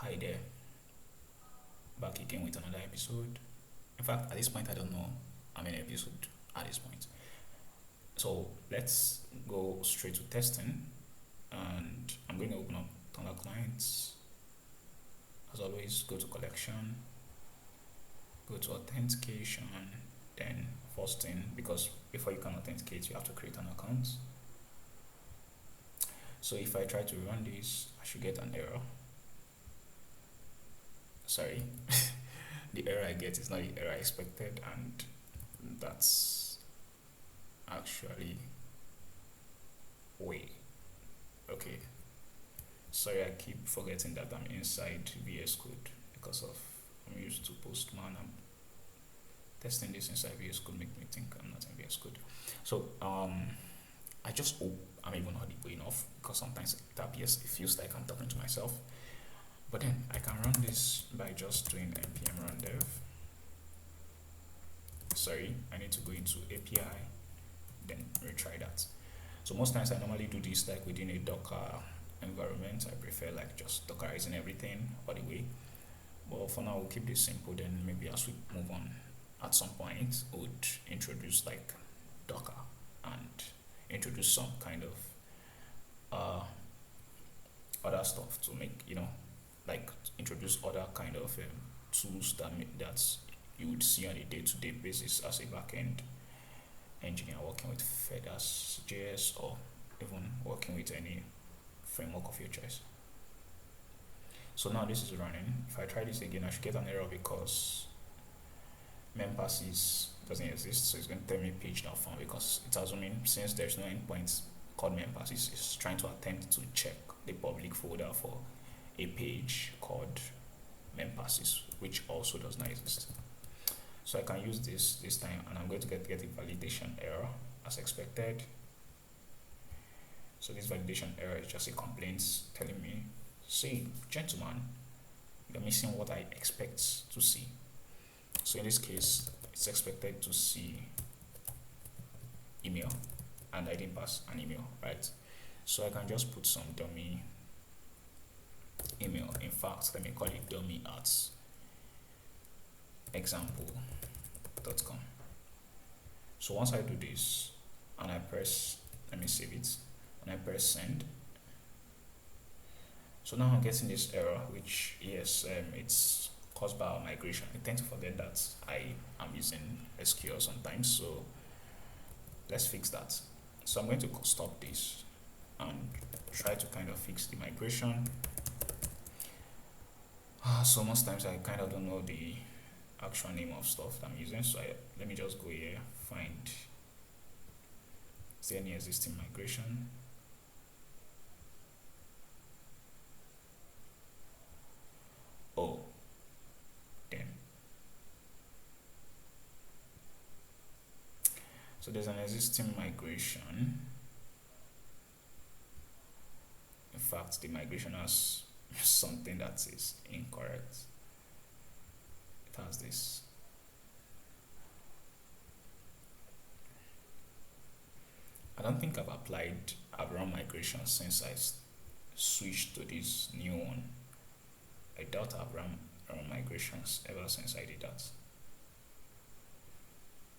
Hi there, back again with another episode. In fact, at this point, I don't know how many episodes at this point. So let's go straight to testing, and I'm going to open up Tonga clients. As always, go to collection, go to authentication, then first thing, because before you can authenticate, you have to create an account. So if I try to run this, I should get an error. Sorry, the error I get is not the error I expected, and that's actually way okay. Sorry, I keep forgetting that I'm inside VS Code because of I'm used to Postman. I'm testing this inside VS Code make me think I'm not in VS Code. So I just hope I'm even audible enough because sometimes it appears it feels like I'm talking to myself. But then I can run this by just doing npm run dev. Sorry, I need to go into API, then retry that. So most times I normally do this like within a Docker environment. I prefer like just Dockerizing everything all the way. But for now, we'll keep this simple. Then maybe as we move on, at some point, would introduce like Docker and introduce some kind of uh, other stuff to make like introduce other kind of tools that you would see on a day-to-day basis as a backend engineer working with Fedas JS or even working with any framework of your choice. So now this is running. If I try this again, I should get an error because mempasses doesn't exist, so it's going to tell me page not found because it's assuming since there's no endpoint called mempasses, it's trying to attempt to check the public folder for a page called mempasses, which also does not exist. So I can use this time, and I'm going to get a validation error as expected. So this validation error is just a complaint telling me, "See, gentlemen, you're missing what I expect to see." So in this case, it's expected to see email, and I didn't pass an email, right? So I can just put some dummy email. In fact, let me call it dummy at example.com. So once I do this and I press, let me save it, and I press send. So now I'm getting this error, which yes, it's caused by our migration. I tend to forget that I am using SQL sometimes, so let's fix that. So I'm going to stop this and try to kind of fix the migration. So most times I kind of don't know the actual name of stuff that I'm using, so let me just go here, find is there any existing migration. Oh, damn. So there's an existing migration. In fact, the migration has something that is incorrect. It has this. I don't think I've run migration since I switched to this new one. I doubt I've run migrations ever since I did that.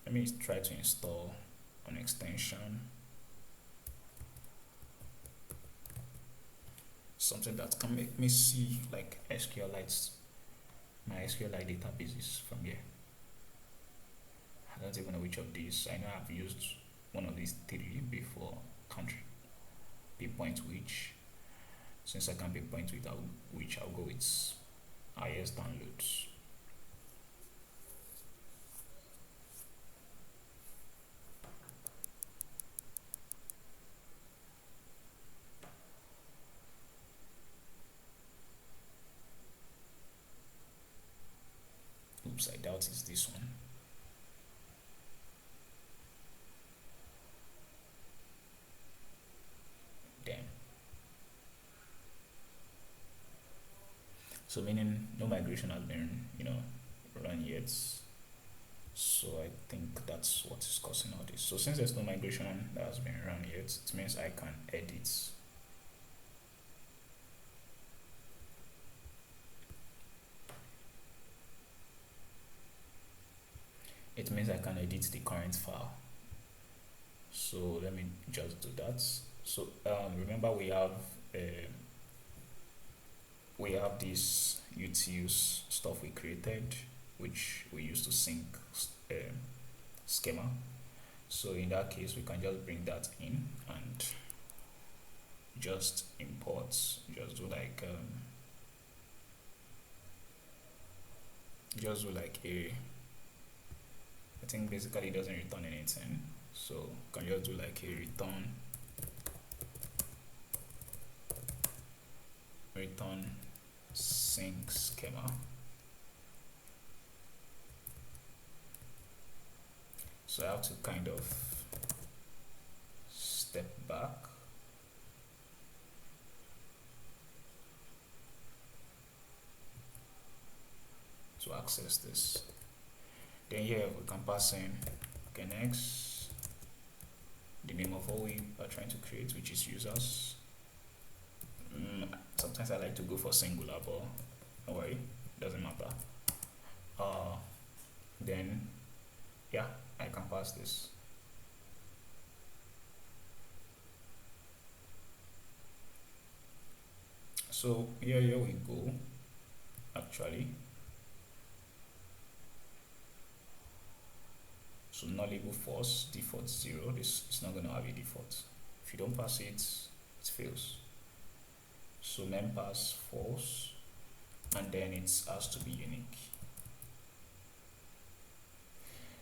Let me try to install an extension, something that can make me see like SQLite, my SQLite databases from here. I don't even know which of these. I know I've used one of these three before. Can't pinpoint which. Since I can't pinpoint which, I'll go with IS downloads. Oops, I doubt it's this one. Damn. So meaning no migration has been, run yet. So I think that's what is causing all this. So since there's no migration that has been run yet, it means I can edit can edit the current file. So let me just do that. So remember we have this utils stuff we created, which we used to sync um, schema. So in that case, we can just bring that in and just import, just do like a, I think basically it doesn't return anything. So can just do like a return sync schema. So I have to kind of step back to access this. Then here we can pass in next the name of what we are trying to create, which is users. Sometimes I like to go for singular, but don't worry, doesn't matter. Then yeah, I can pass this. So here we go. Actually, so nullable false, default 0. This is not going to have a default. If you don't pass it, it fails. So mempass false, and then it has to be unique.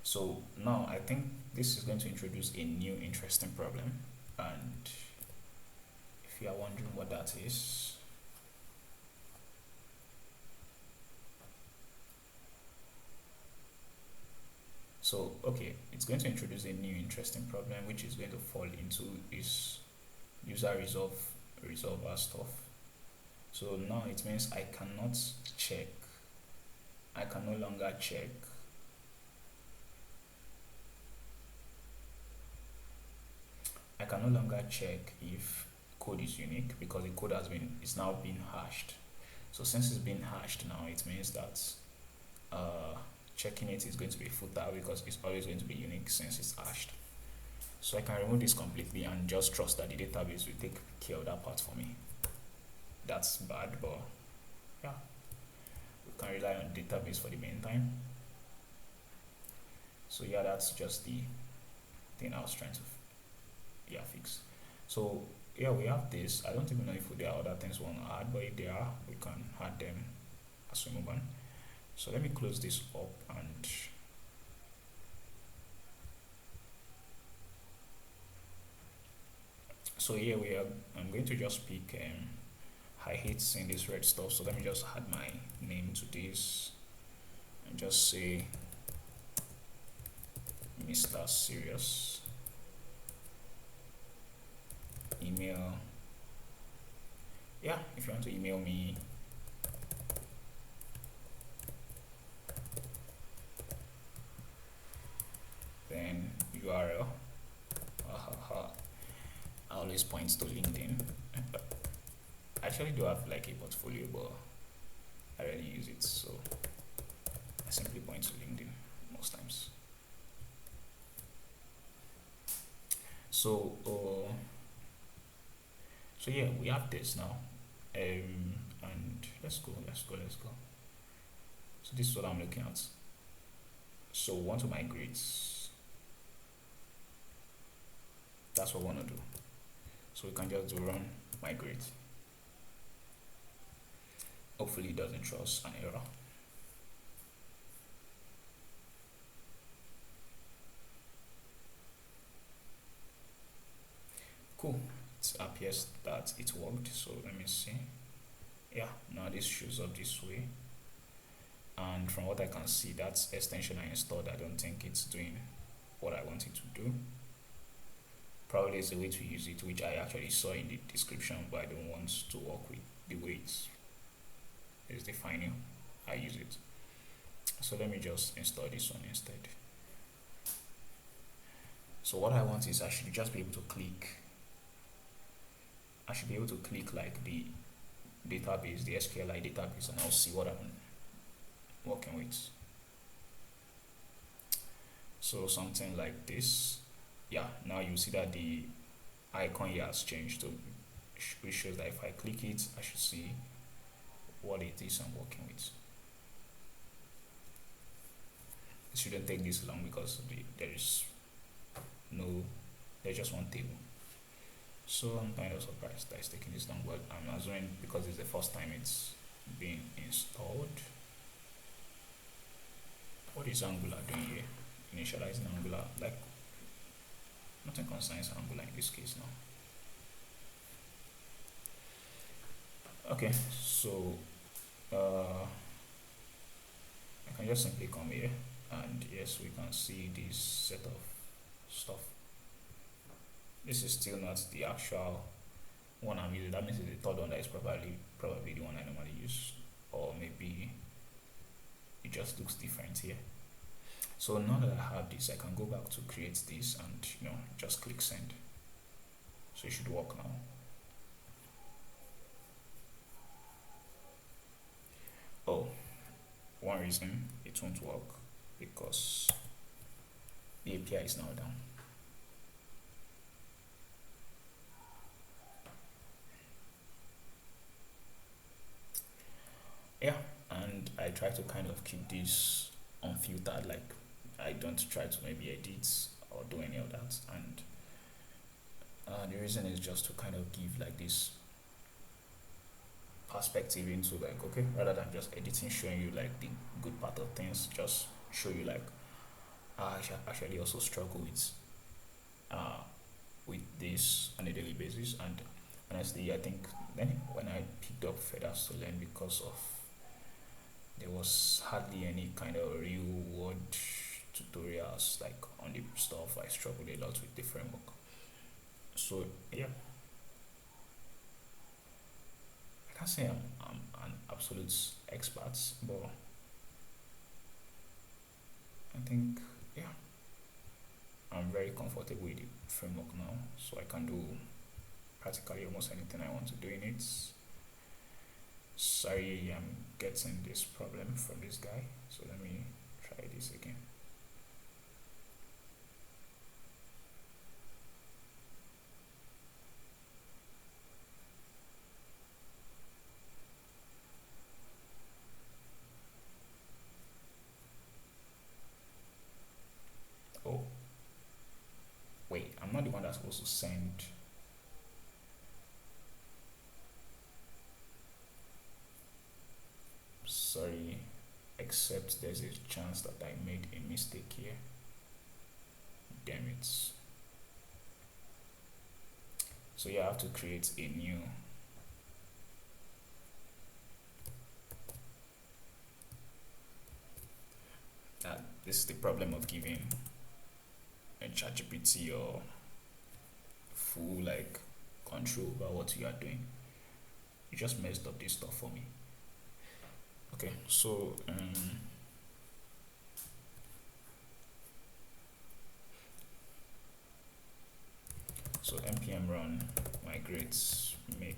So now I think this is going to introduce a new interesting problem, and if you are wondering what that is, so okay, it's going to introduce a new interesting problem, which is going to fall into this user resolver stuff. So now it means I can no longer check if code is unique, because the code is now being hashed. So since it's been hashed now, it means that checking it is going to be a footer, because it's always going to be unique since it's hashed. So I can remove this completely and just trust that the database will take care of that part for me. That's bad, but yeah, we can rely on database for the meantime. So yeah, that's just the thing I was trying to fix. So yeah, we have this. I don't even know if there are other things we want to add, but if there are, we can add them as we move on. So let me close this up, and so here I'm going to just pick I hate seeing this red stuff, so let me just add my name to this and just say Mr. Serious. Email, yeah, if you want to email me, then URL, I always point to LinkedIn. I actually do have like a portfolio, but I rarely use it, so I simply point to LinkedIn most times. So so yeah, we have this now, and let's go. So this is what I'm looking at. So we want to migrate. That's what we want to do. So we can just do run migrate. Hopefully it doesn't throw us an error. Cool. It appears that it worked, so let me see. Yeah, now this shows up this way, and from what I can see, that extension I installed, I don't think it's doing what I want it to do. Probably it's a way to use it, which I actually saw in the description, but I don't want to work with the way it's defining. I use it. So let me just install this one instead. So what I want is I should just be able to click like the database, the SQLite database, and I'll see what I'm working with. So something like this. Yeah, now you see that the icon here has changed. So which shows that if I click it, I should see what it is I'm working with. It shouldn't take this long because there is no, there's just one table. So I'm kind of surprised that it's taking this long, but I'm assuming because it's the first time it's being installed. What is Angular doing here? Initializing Angular, like nothing concerns Angular in this case now. Okay, so I can just simply come here, and yes, we can see this set of stuff. This is still not the actual one I'm using. That means it's the third one that is probably the one I normally use, or maybe it just looks different here. So now that I have this, I can go back to create this and just click send. So it should work now. Oh, one reason it won't work because the API is now down. Yeah, and I try to kind of keep this unfiltered, like I don't try to maybe edit or do any of that, and the reason is just to kind of give like this perspective into like, okay, rather than just editing showing you like the good part of things, just show you like I actually also struggle with this on a daily basis. And honestly, I think then when I picked up feathers to learn, because of there was hardly any kind of real world tutorials like on the stuff, I struggled a lot with the framework. So yeah, I can't say I'm an absolute expert, but I think yeah, I'm very comfortable with the framework now, so I can do practically almost anything I want to do in it. Sorry, I'm getting this problem from this guy, so let me try this again. Oh, wait, I'm not the one that's supposed to send. Sorry, except there's a chance that I made a mistake here. Damn it. So yeah, I have to create a new this is the problem of giving a ChatGPT or full like control over what you are doing. You just messed up this stuff for me. Okay, so npm run migrate make.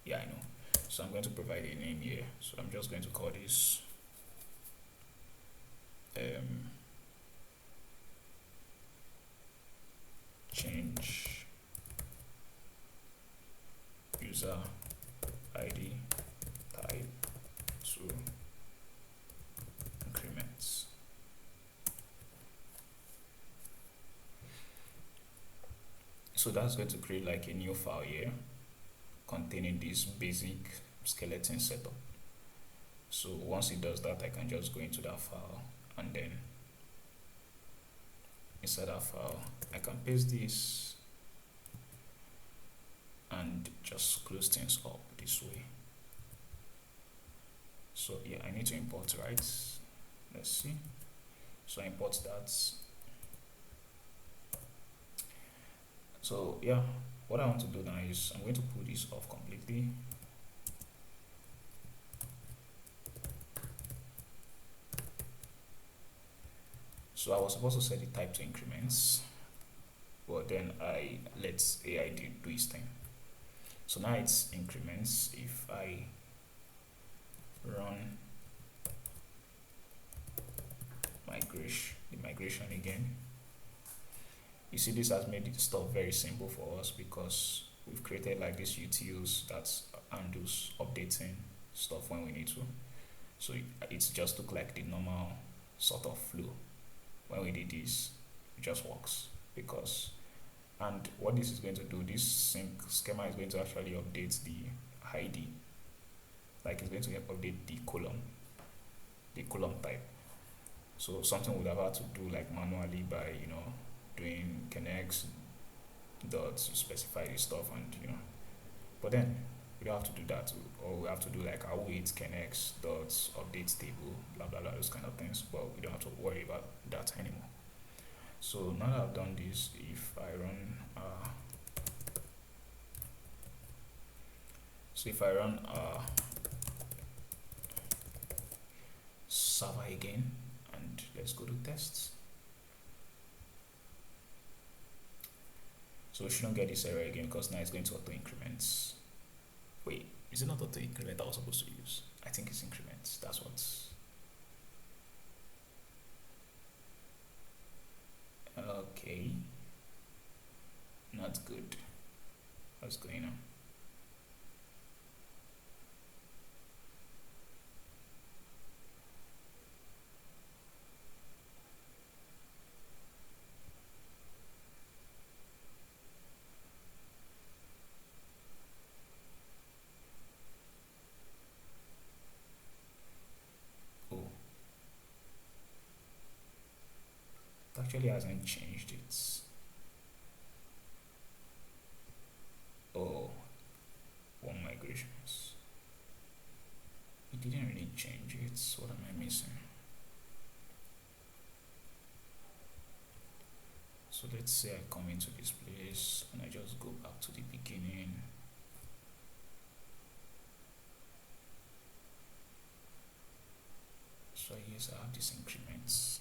Yeah, I know. So I'm going to provide a name here. So I'm just going to call this change user ID type to increments. So that's going to create like a new file here containing this basic skeleton setup. So once it does that, I can just go into that file, and then inside that file I can paste this and just close things up this way. So yeah, I need to import, right? Let's see. So I import that. So yeah, what I want to do now is I'm going to pull this off completely. So I was supposed to set the type to increments, but then I let AI do its thing. So now it's increments. If I run migration again. You see, this has made it stuff very simple for us because we've created like this utils that handles updating stuff when we need to. So it's just look like the normal sort of flow. When we did this, it just works because, and what this is going to do, this sync schema is going to actually update the ID, like it's going to update the column type. So something would have had to do like manually by doing connects dots to specify this stuff, and but then we don't have to do that, or we have to do like await connects dots update table blah blah blah, those kind of things, but we don't have to worry about that anymore. So now that I've done this, if I run server again, and let's go to tests. So we shouldn't get this error again because now it's going to auto increments. Wait, is it not auto increment I was supposed to use? I think it's increments. That's what's okay. Not good. What's going on? Oh, it actually hasn't changed it. Oh, one migrations. It didn't really change it. What am I missing? So let's say I come into this place and I just go back to the beginning. So yes, I have these increments.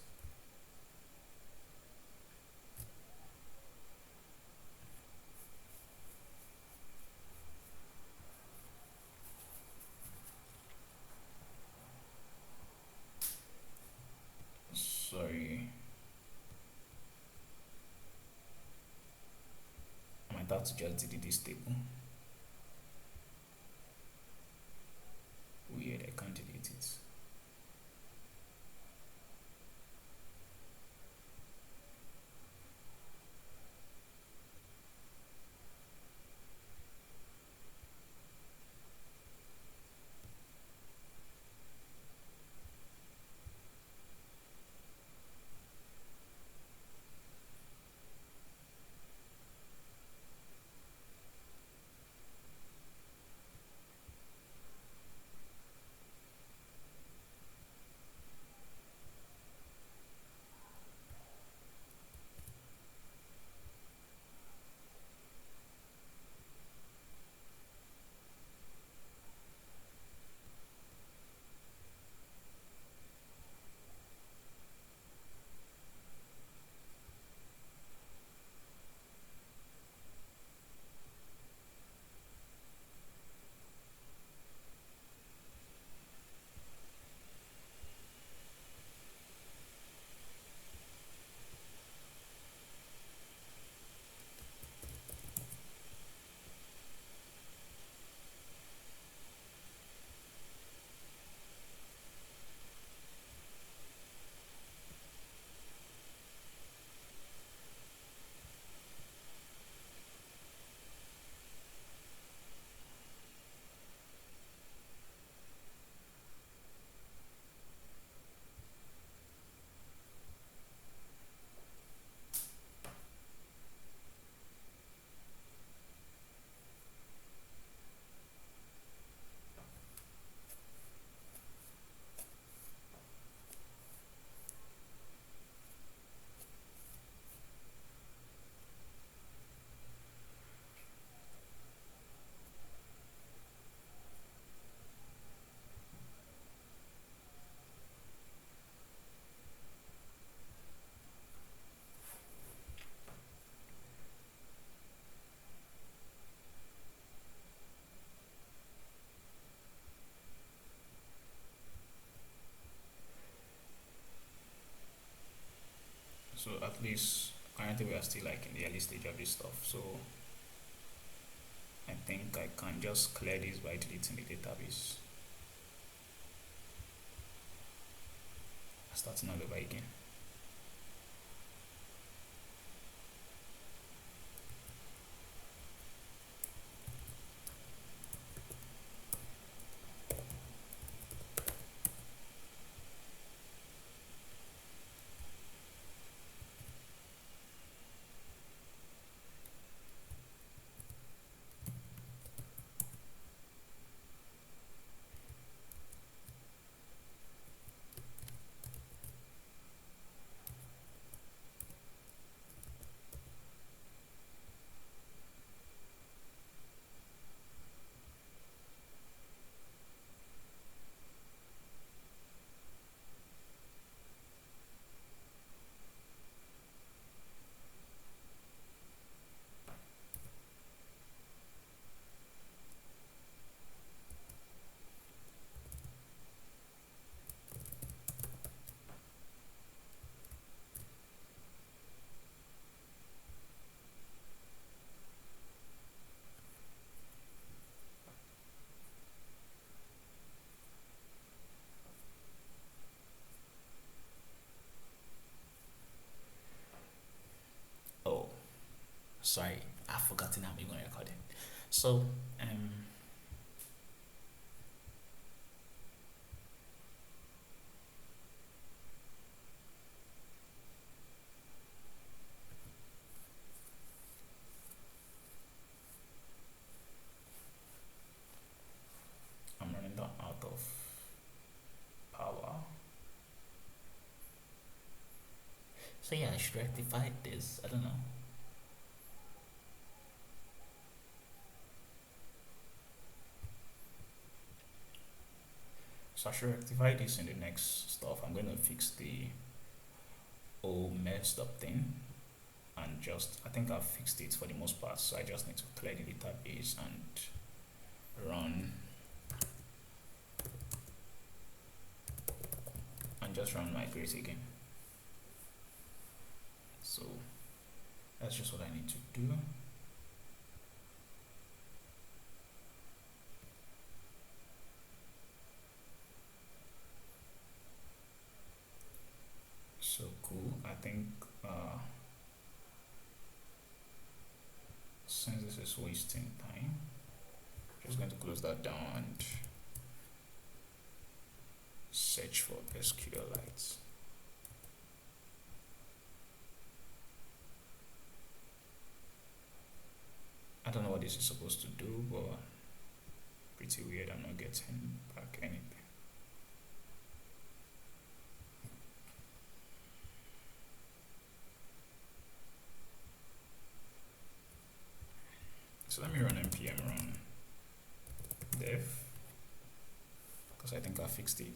Sorry. I might have to just delete this table. Weird, I can't delete it. So at least currently we are still like in the early stage of this stuff. So I think I can just clear this by deleting the database. Starting all over again. Oh, sorry, I've forgotten how we're going to record it. So, I'm running out of power. So yeah, I should rectify this. I don't know. So I should rectify this in the next stuff. I'm going to fix the whole messed up thing and just, I think I've fixed it for the most part. So I just need to clear the database and run and just run migrate again. So that's just what I need to do. So cool. I think since this is wasting time, just going to close that down and search for SQLites. I don't know what this is supposed to do, but pretty weird. I'm not getting back anything. So let me run npm run dev because I think I fixed it.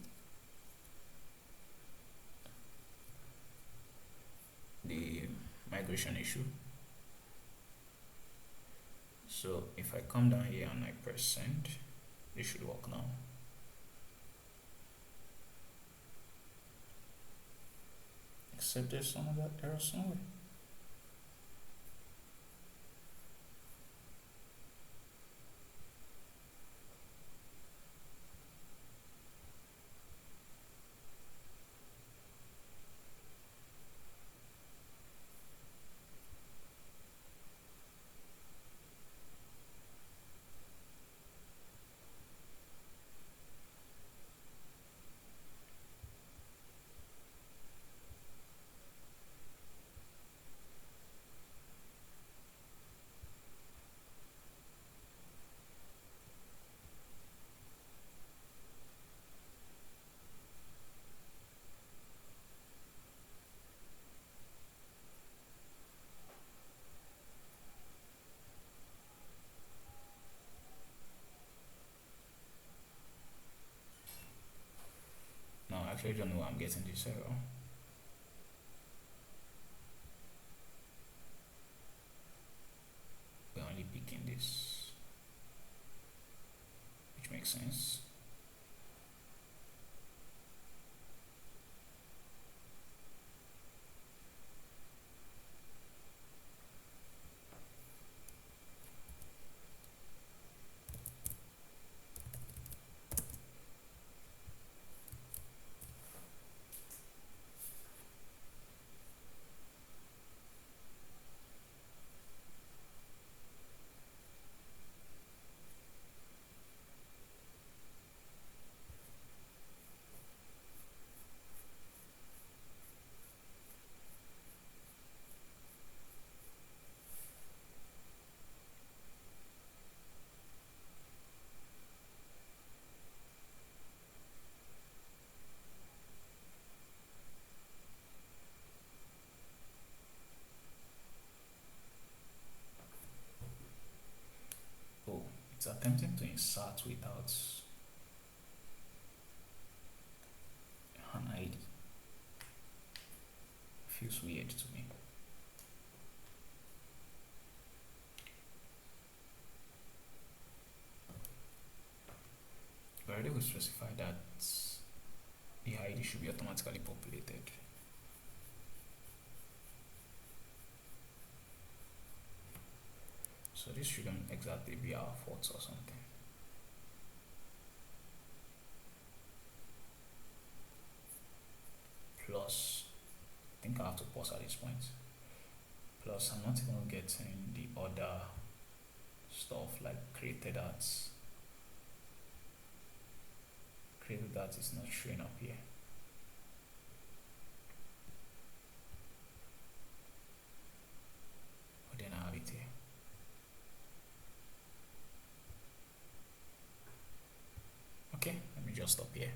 The migration issue. So if I come down here and I press send, this should work now. Except there's some of that error somewhere. No, I actually don't know why I'm getting this error. We're only picking this, which makes sense. attempting to insert without an ID feels weird to me. Already we specified that the ID should be automatically populated. So this shouldn't exactly be our fault or something. Plus, I think I have to pause at this point. Plus, I'm not even getting the other stuff like created ads. Created ads is not showing up here. But then I have it here. Okay, let me just stop here.